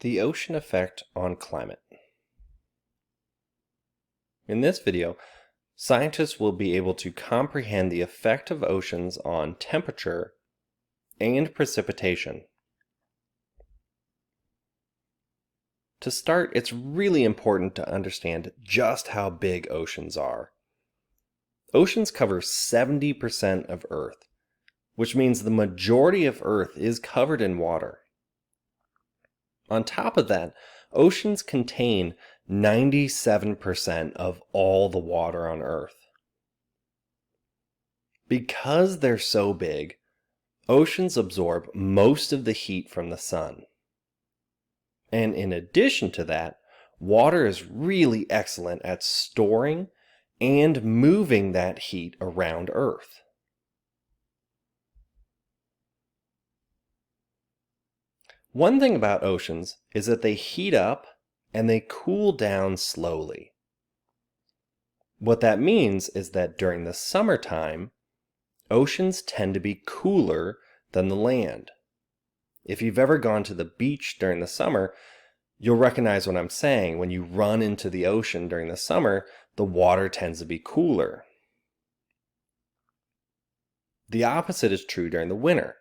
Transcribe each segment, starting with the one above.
The ocean effect on climate. In this video, scientists will be able to comprehend the effect of oceans on temperature and precipitation. To start, it's really important to understand just how big oceans are. Oceans cover 70% of Earth, which means the majority of Earth is covered in water. On top of that, oceans contain 97% of all the water on Earth. Because they're so big, oceans absorb most of the heat from the sun. And in addition to that, water is really excellent at storing and moving that heat around Earth. One thing about oceans is that they heat up and they cool down slowly. What that means is that during the summertime, oceans tend to be cooler than the land. If you've ever gone to the beach during the summer, you'll recognize what I'm saying. When you run into the ocean during the summer, the water tends to be cooler. The opposite is true during the winter.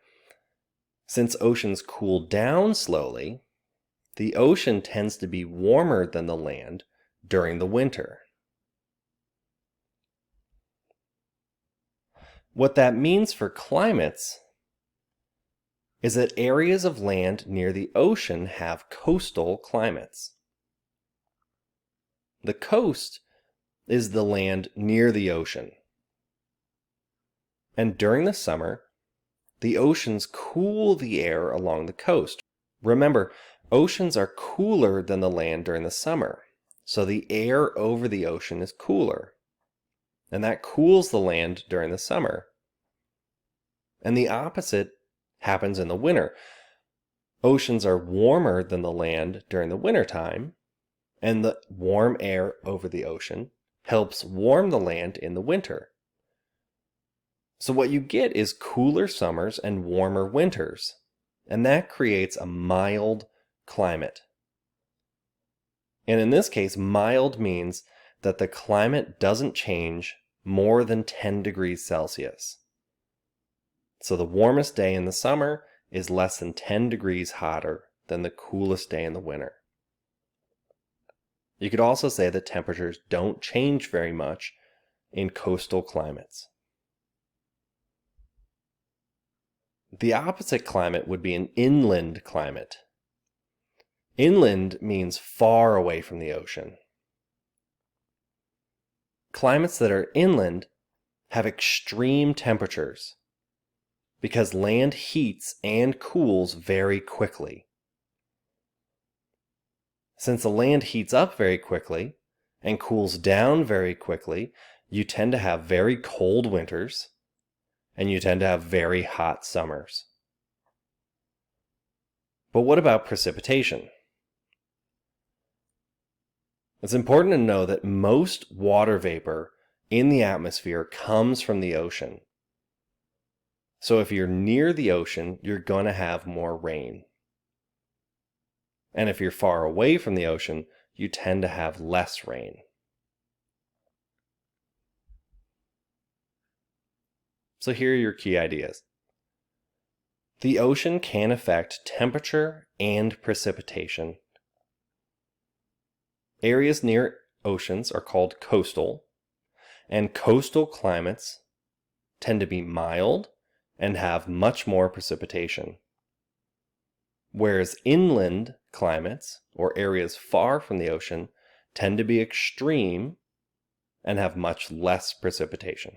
Since oceans cool down slowly, the ocean tends to be warmer than the land during the winter. What that means for climates is that areas of land near the ocean have coastal climates. The coast is the land near the ocean. And during the summer, the oceans cool the air along the coast. Remember, oceans are cooler than the land during the summer, so the air over the ocean is cooler. And that cools the land during the summer. And the opposite happens in the winter. Oceans are warmer than the land during the wintertime, and the warm air over the ocean helps warm the land in the winter. So what you get is cooler summers and warmer winters, and that creates a mild climate. And in this case, mild means that the climate doesn't change more than 10 degrees Celsius. So the warmest day in the summer is less than 10 degrees hotter than the coolest day in the winter. You could also say that temperatures don't change very much in coastal climates. The opposite climate would be an inland climate. Inland means far away from the ocean. Climates that are inland have extreme temperatures because land heats and cools very quickly. Since the land heats up very quickly and cools down very quickly, you tend to have very cold winters and you tend to have very hot summers. But what about precipitation? It's important to know that most water vapor in the atmosphere comes from the ocean. So if you're near the ocean, you're going to have more rain. And if you're far away from the ocean, you tend to have less rain. So here are your key ideas. The ocean can affect temperature and precipitation. Areas near oceans are called coastal, and coastal climates tend to be mild and have much more precipitation. Whereas inland climates, or areas far from the ocean, tend to be extreme and have much less precipitation.